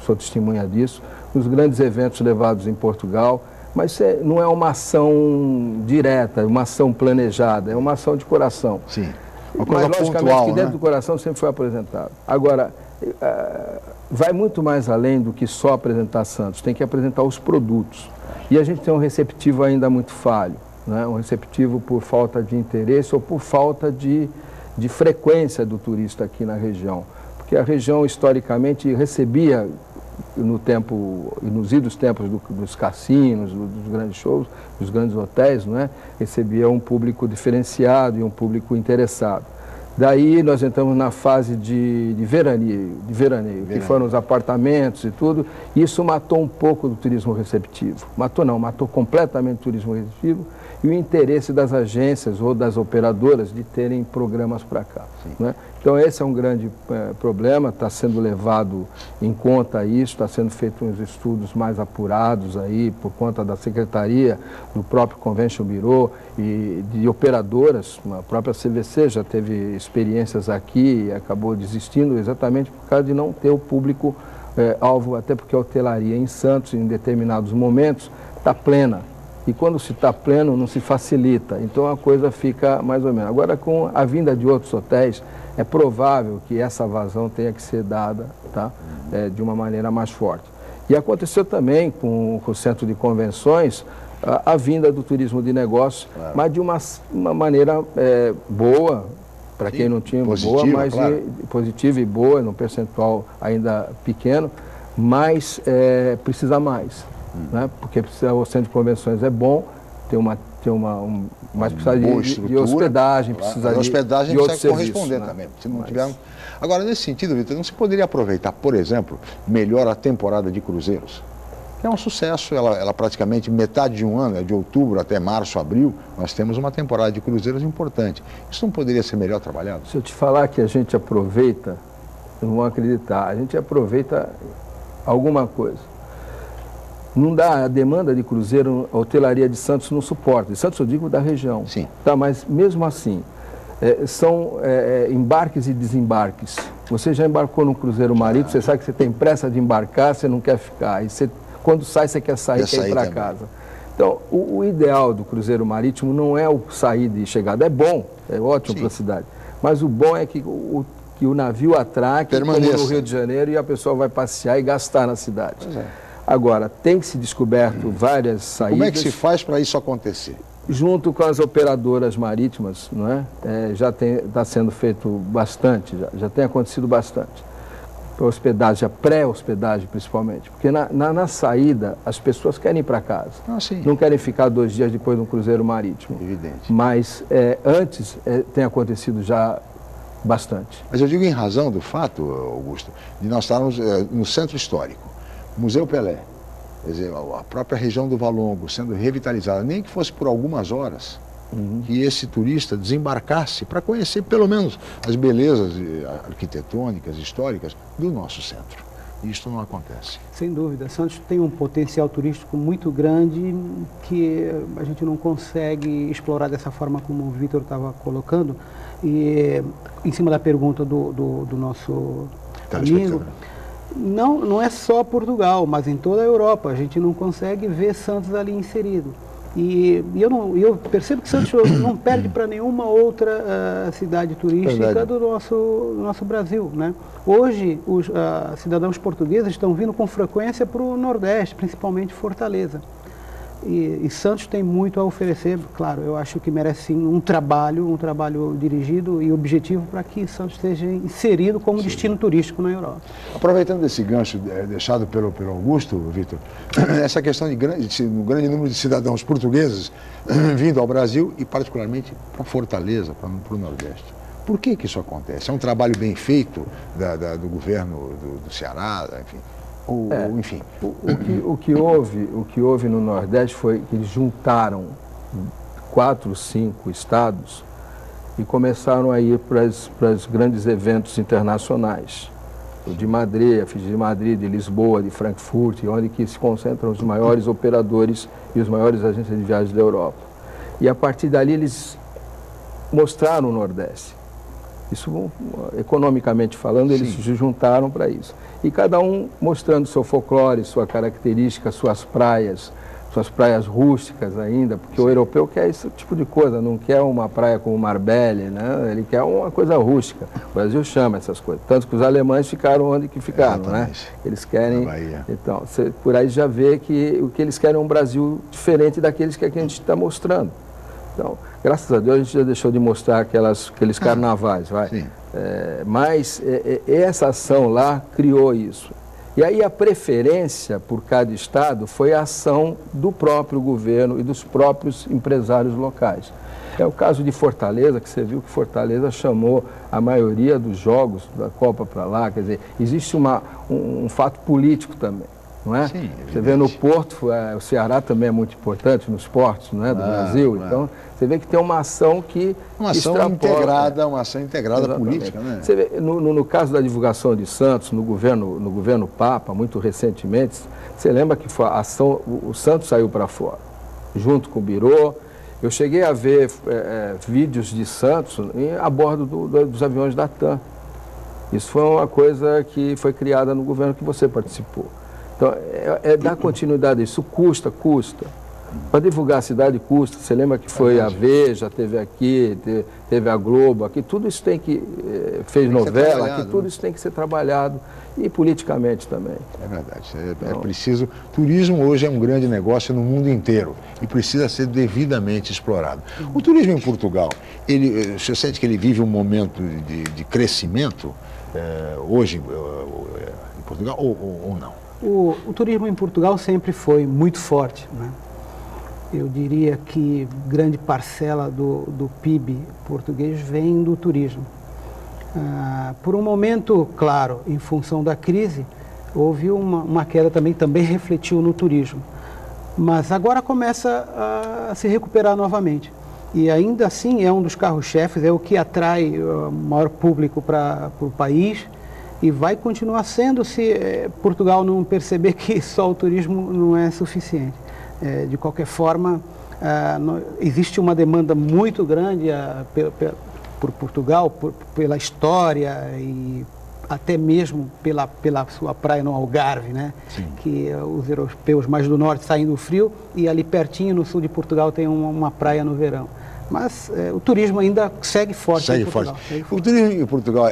sou testemunha disso, nos grandes eventos levados em Portugal, mas não é uma ação direta, é uma ação planejada, é uma ação de coração. Sim. Mas, logicamente, pontual, que dentro do coração sempre foi apresentado. Agora, vai muito mais além do que só apresentar Santos, tem que apresentar os produtos. E a gente tem um receptivo ainda muito falho, né? Um receptivo por falta de interesse ou por falta de frequência do turista aqui na região. Porque a região, historicamente, recebia, nos idos tempos dos cassinos, dos grandes shows, dos grandes hotéis, não é? Recebia um público diferenciado e um público interessado. Daí nós entramos na fase de veraneio, que foram os apartamentos e tudo. E isso matou um pouco do turismo receptivo. Matou completamente o turismo receptivo e o interesse das agências ou das operadoras de terem programas para cá. Né? Então esse é um grande problema, está sendo levado em conta isso, está sendo feito uns estudos mais apurados aí por conta da Secretaria, do próprio Convention Bureau e de operadoras. A própria CVC já teve experiências aqui e acabou desistindo exatamente por causa de não ter o público alvo, até porque a hotelaria em Santos, em determinados momentos, está plena. E quando se está pleno, não se facilita. Então a coisa fica mais ou menos. Agora, com a vinda de outros hotéis, é provável que essa vazão tenha que ser dada, tá? De uma maneira mais forte. E aconteceu também com o Centro de Convenções a vinda do turismo de negócios, mas de uma maneira boa, para quem não tinha, boa, mas positiva e boa, num percentual ainda pequeno, mas precisa mais. Né? Porque o Centro de Convenções é bom, mas precisa de hospedagem, precisa de hospedagem de precisa serviços, corresponder, né? também. Se não tiver... Agora, nesse sentido, Vitor, não se poderia aproveitar, por exemplo, melhor a temporada de cruzeiros? é um sucesso, ela praticamente metade de um ano, de outubro até março, abril, nós temos uma temporada de cruzeiros importante. Isso não poderia ser melhor trabalhado? Se eu te falar que a gente aproveita, não vão acreditar, a gente aproveita alguma coisa. Não dá, a demanda de cruzeiro, a hotelaria de Santos não suporta. De Santos eu digo da região. Sim. Tá, mas mesmo assim, são embarques e desembarques. Você já embarcou num cruzeiro marítimo, você sabe que você tem pressa de embarcar, você não quer ficar. E você, quando sai, você quer sair, quer ir para casa. Então, o ideal do cruzeiro marítimo não é o sair e chegada. É bom, é ótimo para a cidade. Mas o bom é que o navio atraque, como no Rio de Janeiro, e a pessoa vai passear e gastar na cidade. Agora, tem que se descoberto várias saídas. Como é que se faz para isso acontecer? Junto com as operadoras marítimas, não é? Já está sendo feito bastante, já tem acontecido bastante. Hospedagem, a pré-hospedagem principalmente. Porque na saída, as pessoas querem ir para casa. Não querem ficar 2 dias depois de um cruzeiro marítimo. Evidente. Mas antes tem acontecido já bastante. Mas eu digo em razão do fato, Augusto, de nós estarmos no centro histórico. Museu Pelé, quer dizer, a própria região do Valongo sendo revitalizada, nem que fosse por algumas horas, que esse turista desembarcasse para conhecer pelo menos as belezas arquitetônicas, históricas do nosso centro. E isto não acontece. Sem dúvida. Santos tem um potencial turístico muito grande que a gente não consegue explorar dessa forma como o Vitor estava colocando. E em cima da pergunta do nosso amigo, não é só Portugal, mas em toda a Europa. A gente não consegue ver Santos ali inserido. E eu percebo que Santos não perde para nenhuma outra cidade turística do nosso Brasil, né? Hoje, os cidadãos portugueses estão vindo com frequência para o Nordeste, principalmente Fortaleza. E Santos tem muito a oferecer, claro, eu acho que merece sim um trabalho dirigido e objetivo para que Santos esteja inserido como destino turístico na Europa. Aproveitando esse gancho deixado pelo Augusto, Vitor, essa questão do grande número de cidadãos portugueses vindo ao Brasil e particularmente para Fortaleza, para o Nordeste. Por que isso acontece? É um trabalho bem feito do governo do Ceará, enfim? Enfim. O que houve no Nordeste foi que eles juntaram 4, 5 estados e começaram a ir para os grandes eventos internacionais. O de Madrid, a FIGE de Madrid, de Lisboa, de Frankfurt, onde que se concentram os maiores operadores e os maiores agências de viagens da Europa. E a partir dali eles mostraram o Nordeste. Isso, economicamente falando, eles se juntaram para isso. E cada um mostrando seu folclore, sua característica, suas praias rústicas ainda, porque o europeu quer esse tipo de coisa, não quer uma praia como Marbella, né? Ele quer uma coisa rústica. O Brasil chama essas coisas. Tanto que os alemães ficaram onde que ficaram, né? Eles querem... Então, por aí já vê que o que eles querem é um Brasil diferente daqueles que a gente está mostrando. Então, graças a Deus a gente já deixou de mostrar aqueles carnavais, mas essa ação lá criou isso. E aí a preferência por cada estado foi a ação do próprio governo e dos próprios empresários locais. É o caso de Fortaleza, que você viu que Fortaleza chamou a maioria dos jogos da Copa para lá, quer dizer, existe um fato político também. Não é? Sim, você vê no Porto, o Ceará também é muito importante nos esportes, não é, do Brasil. Então, você vê que tem uma ação que uma ação integrada política, né? Você vê, no caso da divulgação de Santos, no governo Papa, muito recentemente, você lembra que foi a ação, o Santos saiu para fora, junto com o Birô. Eu cheguei a ver vídeos de Santos a bordo dos aviões da TAM. Isso foi uma coisa que foi criada no governo que você participou. Então, dar continuidade a isso, custa. Para divulgar a cidade custa. Você lembra que foi a Veja, teve aqui, teve a Globo, aqui, tudo isso fez novela, aqui tudo isso tem que ser trabalhado e politicamente também. É verdade, é preciso. Turismo hoje é um grande negócio no mundo inteiro e precisa ser devidamente explorado. O turismo em Portugal, você sente que ele vive um momento de crescimento hoje em Portugal ou não? O turismo em Portugal sempre foi muito forte, né? Eu diria que grande parcela do PIB português vem do turismo. Por um momento, claro, em função da crise, houve uma queda também refletiu no turismo. Mas agora começa a se recuperar novamente. E ainda assim é um dos carros-chefes, é o que atrai o maior público para o país e vai continuar sendo se Portugal não perceber que só o turismo não é suficiente. De qualquer forma, existe uma demanda muito grande por Portugal, pela história e até mesmo pela sua praia no Algarve, né? Que os europeus mais do norte saem do frio e ali pertinho no sul de Portugal tem uma praia no verão. Mas o turismo ainda segue forte em Portugal. O turismo em Portugal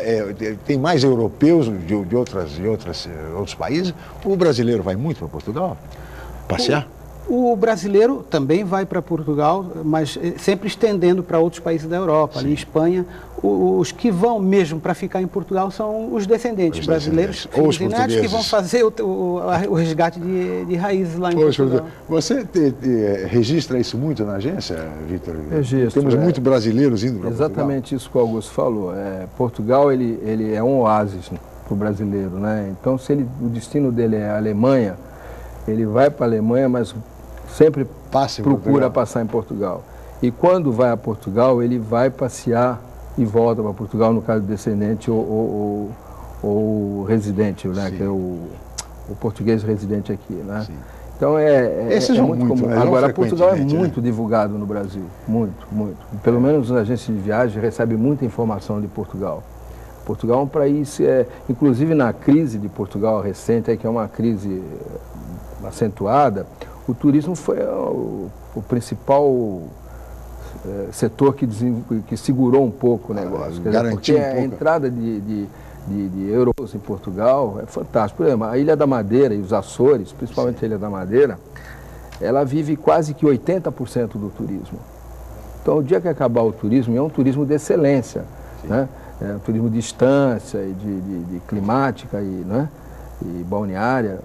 tem mais europeus de outros países? O brasileiro vai muito para Portugal passear? O brasileiro também vai para Portugal, mas sempre estendendo para outros países da Europa, ali Espanha. Os que vão mesmo para ficar em Portugal são os descendentes brasileiros, os netos que vão fazer o resgate de raízes lá em Portugal. Você registra isso muito na agência, Vitor? Registro. Temos muitos brasileiros indo para Portugal. Exatamente isso que o Augusto falou. Portugal ele é um oásis para o brasileiro, né? Então, se o destino dele é a Alemanha, ele vai para a Alemanha, mas sempre procura passar em Portugal. E quando vai a Portugal, ele vai passear e volta para Portugal, no caso do descendente ou residente, né? Que é o português residente aqui, né? Então é muito comum. Agora, Portugal é muito divulgado no Brasil, muito. Pelo menos as agências de viagem recebem muita informação de Portugal. Portugal é um país, inclusive na crise de Portugal recente, que é uma crise acentuada, o turismo foi o principal setor que segurou um pouco o negócio. Porque a entrada de euros em Portugal é fantástico. Por exemplo, a Ilha da Madeira e os Açores, principalmente a Ilha da Madeira, ela vive quase que 80% do turismo. Então, o dia que acabar o turismo, é um turismo de excelência, né? É um turismo de distância, de climática e balneária.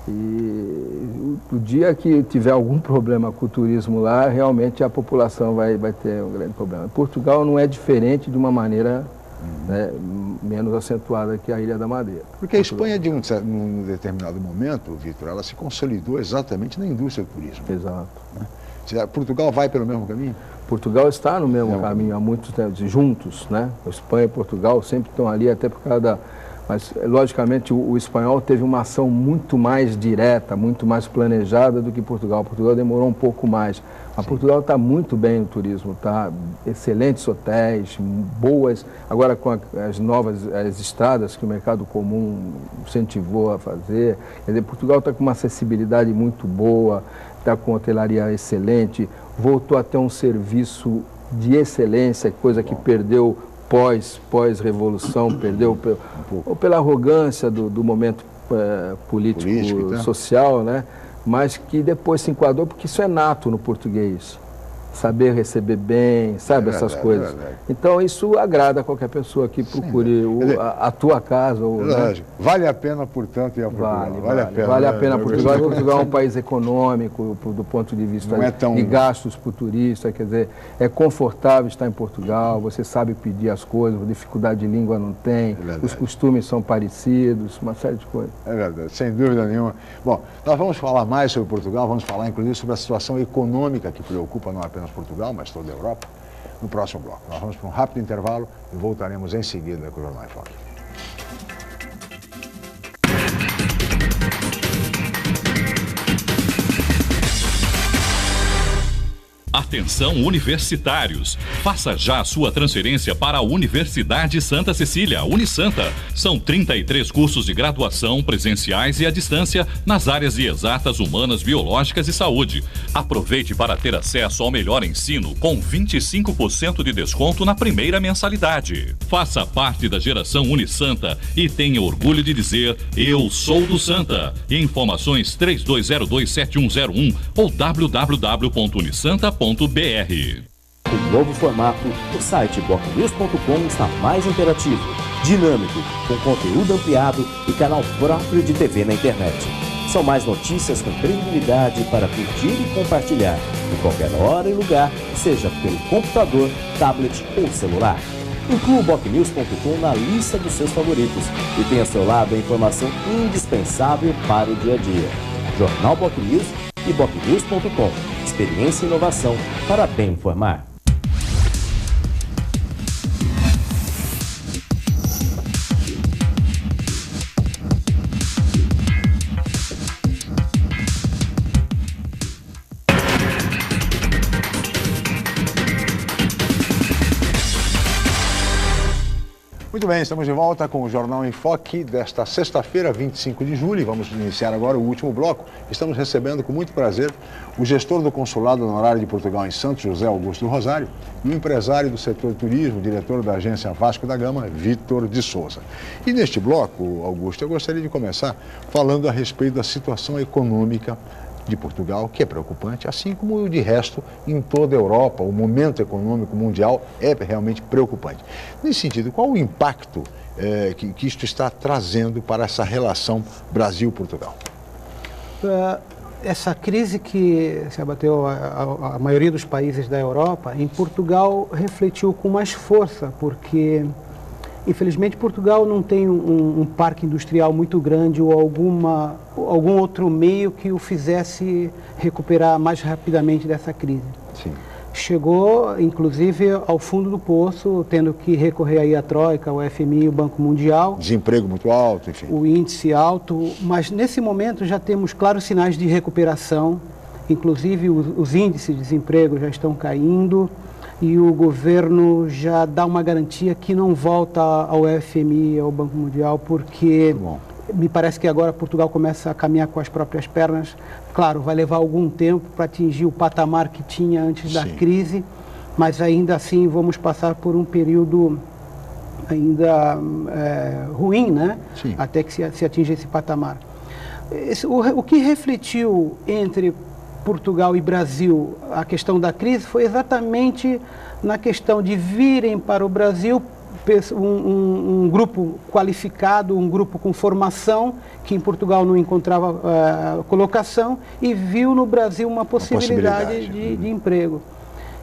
E o dia que tiver algum problema com o turismo lá, realmente a população vai ter um grande problema. Portugal não é diferente de uma maneira menos acentuada que a Ilha da Madeira. Porque a Espanha, num determinado momento, Vitor, ela se consolidou exatamente na indústria do turismo. Exato. Né? Portugal vai pelo mesmo caminho? Portugal está no mesmo caminho há muitos tempos, juntos, né? A Espanha e Portugal sempre estão ali, até por causa da... Mas, logicamente, o espanhol teve uma ação muito mais direta, muito mais planejada do que Portugal. Portugal demorou um pouco mais. Mas Portugal está muito bem no turismo, tá? Excelentes hotéis, boas... Agora, com as estradas que o mercado comum incentivou a fazer. Quer dizer, Portugal está com uma acessibilidade muito boa, está com hotelaria excelente, voltou a ter um serviço de excelência, coisa que perdeu pós-revolução, perdeu ou pela arrogância do momento político social, né? Mas que depois se enquadrou, porque isso é nato no português. Saber receber bem, sabe, essas coisas. Então, isso agrada a qualquer pessoa que procure a tua casa. Né? Vale a pena, portanto, ir a Portugal. Vale a pena Portugal. Portugal é um país econômico, do ponto de vista de gastos para o turista. Quer dizer, é confortável estar em Portugal, você sabe pedir as coisas, dificuldade de língua não tem, os costumes são parecidos, uma série de coisas. É verdade, sem dúvida nenhuma. Bom, nós vamos falar mais sobre Portugal, vamos falar, inclusive, sobre a situação econômica que preocupa não apenas Portugal, mas toda a Europa, no próximo bloco. Nós vamos para um rápido intervalo e voltaremos em seguida com o Jornal em Foque. Atenção universitários, faça já a sua transferência para a Universidade Santa Cecília, Unisanta. São 33 cursos de graduação presenciais e à distância nas áreas de exatas, humanas, biológicas e saúde. Aproveite para ter acesso ao melhor ensino com 25% de desconto na primeira mensalidade. Faça parte da geração Unisanta e tenha orgulho de dizer: eu sou do Santa. Informações 32027101 ou www.unisanta.br. Com novo formato, o site bocnews.com está mais interativo, dinâmico, com conteúdo ampliado e canal próprio de TV na internet. São mais notícias com credibilidade para curtir e compartilhar, em qualquer hora e lugar, seja pelo computador, tablet ou celular. Inclua o BocNews.com na lista dos seus favoritos e tenha ao seu lado a informação indispensável para o dia a dia. Jornal BocNews e BocNews.com. Experiência e inovação para bem informar. Muito bem, estamos de volta com o Jornal em Foque desta sexta-feira, 25 de julho. Vamos iniciar agora o último bloco. Estamos recebendo com muito prazer o gestor do Consulado Honorário de Portugal em Santos, José Augusto Rosário, e o empresário do setor turismo, diretor da agência Vasco da Gama, Vitor de Souza. E neste bloco, Augusto, eu gostaria de começar falando a respeito da situação econômica de Portugal, que é preocupante, assim como de resto em toda a Europa. O momento econômico mundial é realmente preocupante. Nesse sentido, qual o impacto que isto está trazendo para essa relação Brasil-Portugal? Essa crise que se abateu a maioria dos países da Europa, em Portugal refletiu com mais força, porque infelizmente Portugal não tem um parque industrial muito grande ou algum outro meio que o fizesse recuperar mais rapidamente dessa crise. Sim. Chegou, inclusive, ao fundo do poço, tendo que recorrer aí à Troika, ao FMI, o Banco Mundial. Desemprego muito alto, enfim. O índice alto, mas nesse momento já temos claros sinais de recuperação, inclusive os índices de desemprego já estão caindo e o governo já dá uma garantia que não volta ao FMI, ao Banco Mundial, porque me parece que agora Portugal começa a caminhar com as próprias pernas. Claro, vai levar algum tempo para atingir o patamar que tinha antes da crise, mas ainda assim vamos passar por um período ainda ruim, né? Sim. Até que se atinja esse patamar. O que refletiu entre Portugal e Brasil a questão da crise foi exatamente na questão de virem para o Brasil um grupo qualificado, um grupo com formação, que em Portugal não encontrava colocação, e viu no Brasil uma possibilidade de emprego.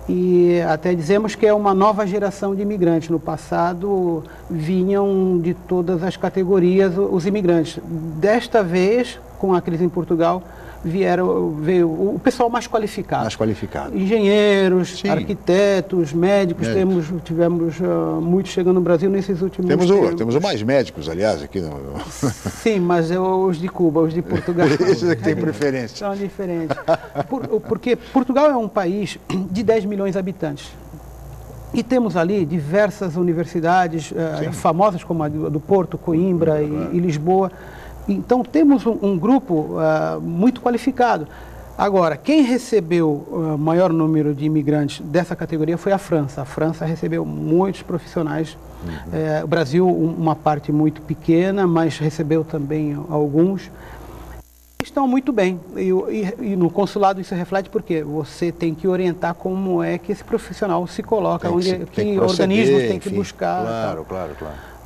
E até dizemos que é uma nova geração de imigrantes. No passado vinham de todas as categorias os imigrantes. Desta vez, com a crise em Portugal, veio o pessoal mais qualificado. Mais qualificado. Engenheiros, arquitetos, médicos. Tivemos muitos chegando no Brasil nesses últimos tempos. Temos mais médicos, aliás, aqui no... Sim, mas os de Cuba, os de Portugal. Esses é que têm preferência. São diferentes. Porque Portugal é um país de 10 milhões de habitantes. E temos ali diversas universidades famosas, como a do Porto, Coimbra e Lisboa. Então, temos um grupo muito qualificado. Agora, quem recebeu o maior número de imigrantes dessa categoria foi a França. A França recebeu muitos profissionais. O Brasil, uma parte muito pequena, mas recebeu também alguns. Estão muito bem. E no consulado isso reflete porque você tem que orientar como é que esse profissional se coloca, que organismos tem que buscar. Claro.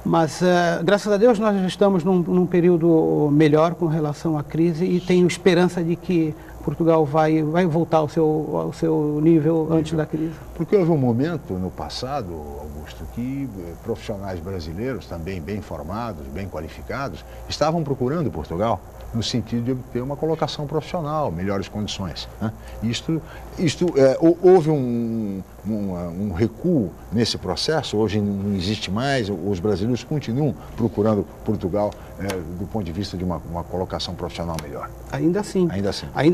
Mas, graças a Deus, nós já estamos num período melhor com relação à crise e tenho esperança de que Portugal vai voltar ao seu nível antes da crise. Porque houve um momento no passado, Augusto, que profissionais brasileiros, também bem formados, bem qualificados, estavam procurando Portugal no sentido de obter uma colocação profissional, melhores condições, né? Houve um recuo nesse processo, hoje não existe mais, os brasileiros continuam procurando Portugal do ponto de vista de uma colocação profissional melhor. Ainda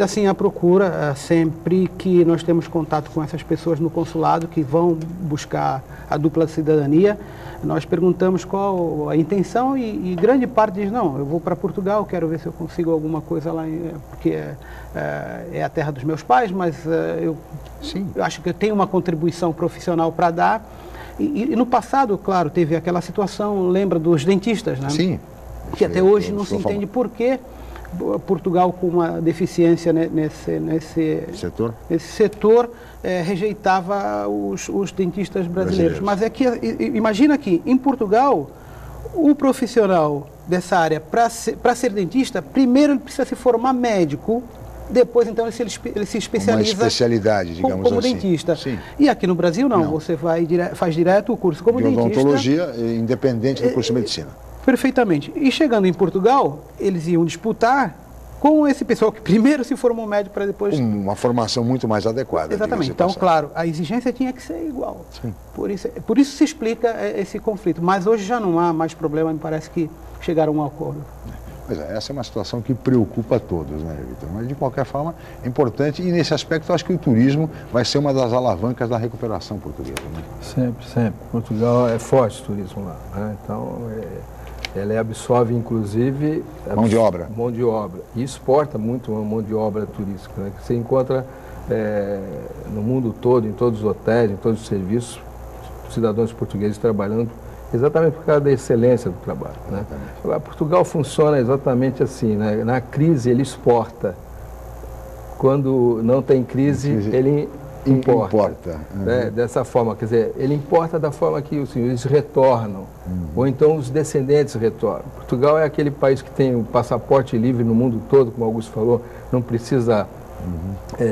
assim a procura, sempre que nós temos contato com essas pessoas no consulado que vão buscar a dupla cidadania, nós perguntamos qual a intenção e grande parte diz, não, eu vou para Portugal, quero ver se eu consigo alguma coisa lá, porque é a terra dos meus pais, mas eu acho que eu tenho uma contribuição profissional para dar. E no passado, claro, teve aquela situação, lembra dos dentistas, né? Sim. Que até hoje não se entende por que Portugal, com uma deficiência nesse setor, rejeitava os dentistas brasileiros. Mas é que, imagina que, em Portugal, o profissional dessa área, para ser dentista, primeiro ele precisa se formar médico depois então ele se especializa uma especialidade, digamos como assim. dentista. Sim. E aqui no Brasil não. Você faz direto o curso como dentista. Odontologia, independente do curso de medicina. Perfeitamente. E chegando em Portugal, eles iam disputar com esse pessoal que primeiro se formou médico para depois... Uma formação muito mais adequada. Exatamente. Então, claro, a exigência tinha que ser igual. Sim. Por isso se explica esse conflito. Mas hoje já não há mais problema, me parece que chegaram a um acordo. Pois é, essa é uma situação que preocupa a todos, né, Vitor? Mas, de qualquer forma, é importante. E, nesse aspecto, eu acho que o turismo vai ser uma das alavancas da recuperação portuguesa. Né? Sempre, sempre. Portugal é forte o turismo lá, né? Então, ela absorve, inclusive... Mão de obra. Mão de obra. E exporta muito uma mão de obra turística, né? Que você encontra no mundo todo, em todos os hotéis, em todos os serviços, cidadãos portugueses trabalhando exatamente por causa da excelência do trabalho, né? Agora, Portugal funciona exatamente assim, né? Na crise ele exporta. Quando não tem crise, ele importa. Né? Dessa forma, quer dizer, ele importa da forma que eles retornam, ou então os descendentes retornam. Portugal é aquele país que tem o passaporte livre no mundo todo, como o Augusto falou, não precisa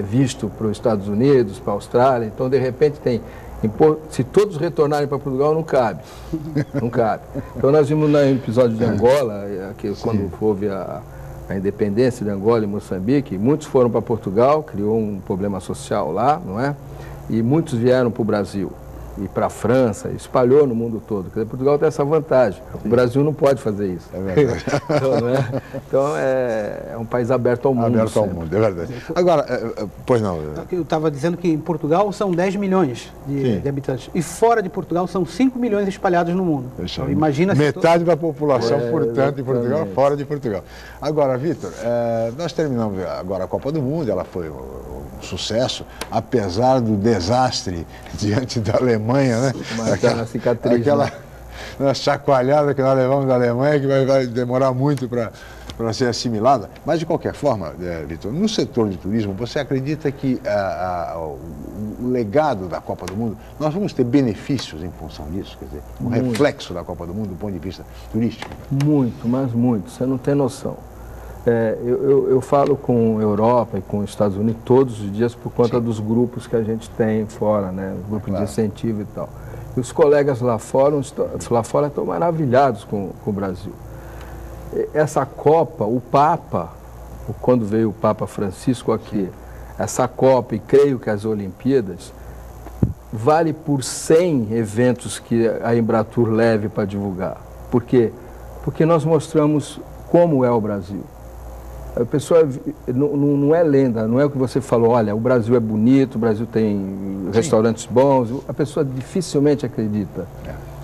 visto para os Estados Unidos, para a Austrália, então de repente tem... Se todos retornarem para Portugal, não cabe. Não cabe. Então nós vimos no episódio de Angola, quando houve a independência de Angola e Moçambique, muitos foram para Portugal, criou um problema social lá, não é? E muitos vieram para o Brasil e para a França, espalhou no mundo todo. Quer dizer, Portugal tem essa vantagem. O Brasil não pode fazer isso. É verdade. Então é um país aberto ao mundo. Aberto ao mundo, é verdade. Agora, pois não. Eu estava dizendo que em Portugal são 10 milhões de habitantes. E fora de Portugal são 5 milhões espalhados no mundo. Então, imagina metade da população, portanto, em Portugal, fora de Portugal. Agora, Vitor, nós terminamos agora a Copa do Mundo, ela foi um sucesso, apesar do desastre diante da Alemanha, né? Aquela chacoalhada que nós levamos da Alemanha, que vai demorar muito para ser assimilada. Mas, de qualquer forma, Vitor, no setor de turismo, você acredita que o legado da Copa do Mundo, nós vamos ter benefícios em função disso? Quer dizer, um reflexo da Copa do Mundo do ponto de vista turístico? Muito, mas muito. Você não tem noção. Eu falo com a Europa e com os Estados Unidos todos os dias por conta dos grupos que a gente tem fora, né? O grupo de incentivo e tal. E os colegas lá fora estão maravilhados com o Brasil. Essa Copa, o Papa, quando veio o Papa Francisco aqui, essa Copa e creio que as Olimpíadas, vale por 100 eventos que a Embratur leve para divulgar. Por quê? Porque nós mostramos como é o Brasil. A pessoa não é lenda, não é o que você falou, olha, o Brasil é bonito, o Brasil tem restaurantes bons, a pessoa dificilmente acredita,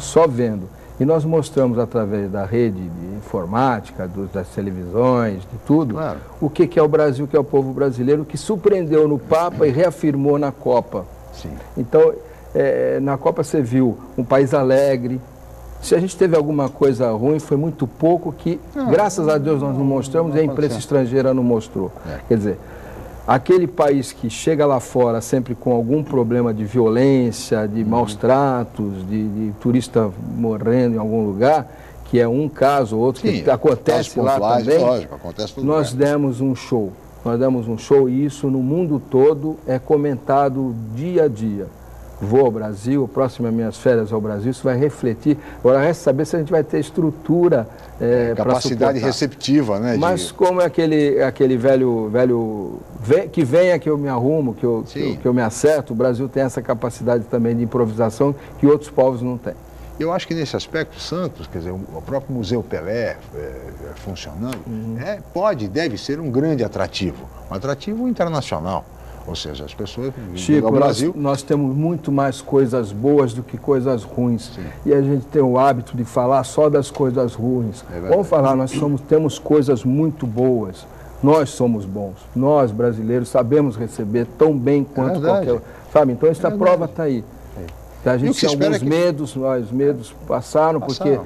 só vendo. E nós mostramos através da rede de informática, das televisões, de tudo, o que é o Brasil, o que é o povo brasileiro, que surpreendeu no Papa e reafirmou na Copa. Então, na Copa você viu um país alegre. Se a gente teve alguma coisa ruim, foi muito pouco que, graças a Deus, nós não mostramos e a imprensa estrangeira não mostrou. Quer dizer, aquele país que chega lá fora sempre com algum problema de violência, de maus tratos, de turista morrendo em algum lugar, que é um caso ou outro que acontece lá também, lógico, acontece nós demos um show. Nós demos um show e isso no mundo todo é comentado dia a dia. Vou ao Brasil, próximo às minhas férias ao Brasil, isso vai refletir. Agora resta saber se a gente vai ter estrutura capacidade receptiva, né? Mas como é aquele velho que venha que eu me arrumo, que eu me acerto, o Brasil tem essa capacidade também de improvisação que outros povos não têm. Eu acho que nesse aspecto, Santos, quer dizer, o próprio Museu Pelé funcionando, deve ser um grande atrativo, um atrativo internacional. Ou seja, as pessoas Chico, no Brasil... nós temos muito mais coisas boas do que coisas ruins. E a gente tem o hábito de falar só das coisas ruins. Vamos falar, temos coisas muito boas. Nós somos bons. Nós, brasileiros, sabemos receber tão bem quanto qualquer... Sabe? Então, essa prova está aí. A gente tem alguns medos, os medos passaram, porque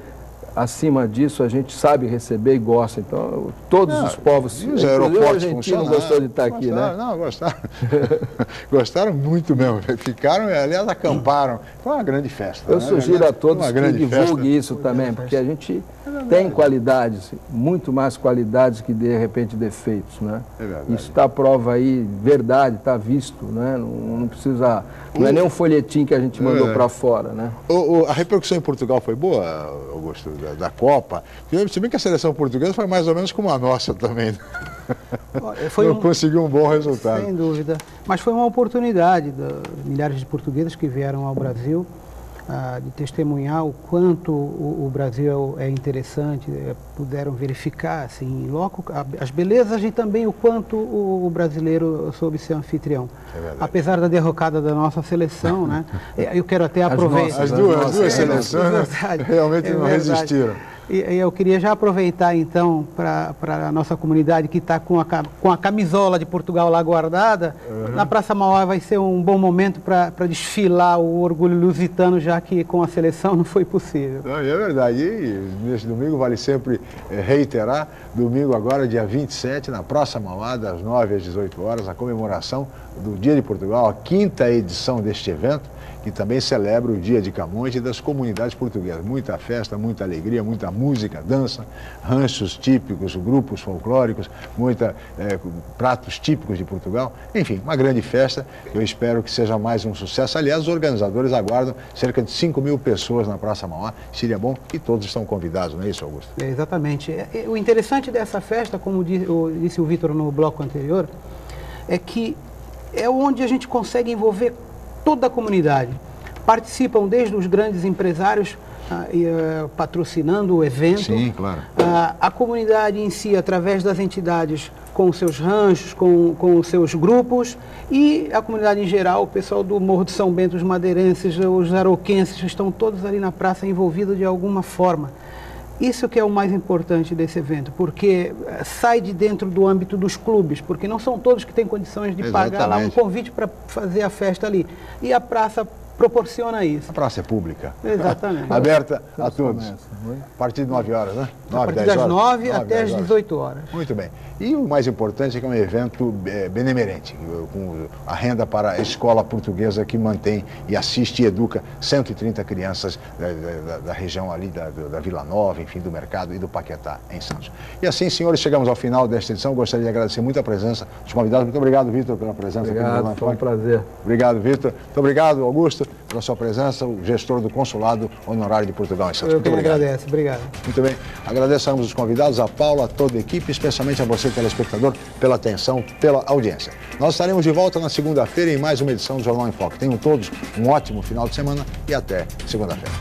acima disso, a gente sabe receber e gosta. Então, todos os povos, os aeroportos o argentino gostou de estar aqui, né? Não, gostaram. Gostaram muito mesmo. Ficaram, aliás, acamparam. Foi uma grande festa. Eu sugiro a todos que divulguem isso também, porque a gente tem qualidades, muito mais qualidades que, de repente, defeitos, né? É verdade. Isso está à prova aí, verdade, está visto, né? Não precisa... Não é nem um folhetim que a gente mandou para fora, né? A repercussão em Portugal foi boa, Augusto, da Copa? Se bem que a seleção portuguesa foi mais ou menos como a nossa também. Conseguiu um bom resultado. Sem dúvida. Mas foi uma oportunidade de milhares de portugueses que vieram ao Brasil de testemunhar o quanto o Brasil é interessante, puderam verificar assim, logo as belezas e também o quanto o brasileiro soube ser anfitrião. Apesar da derrocada da nossa seleção, né? Eu quero até aproveitar... As duas seleções realmente não resistiram. E eu queria já aproveitar, então, para a nossa comunidade que está com a camisola de Portugal lá guardada. Na Praça Mauá vai ser um bom momento para desfilar o orgulho lusitano, já que com a seleção não foi possível. É verdade. E neste domingo vale sempre reiterar, domingo agora, dia 27, na Praça Mauá, das 9 às 18 horas, a comemoração do Dia de Portugal, a 5ª edição deste evento, que também celebra o Dia de Camões e das comunidades portuguesas. Muita festa, muita alegria, muita música, dança, ranchos típicos, grupos folclóricos, pratos típicos de Portugal. Enfim, uma grande festa. Eu espero que seja mais um sucesso. Aliás, os organizadores aguardam cerca de 5.000 pessoas na Praça Mauá. Seria bom e todos estão convidados, não é isso, Augusto? Exatamente. O interessante dessa festa, como disse o Vitor no bloco anterior, é que é onde a gente consegue envolver toda a comunidade. Participam desde os grandes empresários patrocinando o evento. Sim, claro. A comunidade em si, através das entidades, com os seus ranchos, com os seus grupos, e a comunidade em geral, o pessoal do Morro de São Bento, os madeirenses, os aroquenses, estão todos ali na praça envolvidos de alguma forma. Isso que é o mais importante desse evento, porque sai de dentro do âmbito dos clubes, porque não são todos que têm condições de pagar lá um convite para fazer a festa ali. E a praça proporciona isso. A praça é pública. Exatamente. Aberta a todos. A partir de 9 horas, né? A partir das 9 até as 18 horas. Muito bem. E o mais importante é que é um evento benemerente, com a renda para a escola portuguesa que mantém e assiste e educa 130 crianças da região ali, da Vila Nova, enfim, do Mercado e do Paquetá, em Santos. E assim, senhores, chegamos ao final desta edição. Gostaria de agradecer muito a presença dos convidados. Muito obrigado, Vitor, pela presença. Obrigado, foi um prazer. Obrigado, Vitor. Muito obrigado, Augusto, pela sua presença, o gestor do Consulado Honorário de Portugal em Santos. Eu que agradeço. Obrigado. Muito bem. Agradeço a ambos os convidados, a Paula, a toda a equipe, especialmente a você, telespectador, pela atenção, pela audiência. Nós estaremos de volta na segunda-feira em mais uma edição do Jornal em Foque. Tenham todos um ótimo final de semana e até segunda-feira.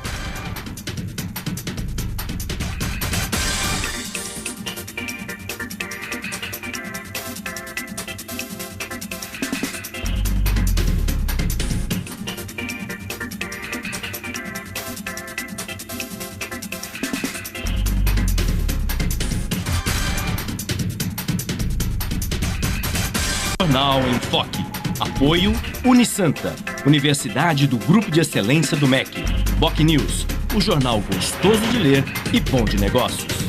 Jornal em Foque. Apoio Unisanta, Universidade do Grupo de Excelência do MEC. BocNews, o jornal gostoso de ler e bom de negócios.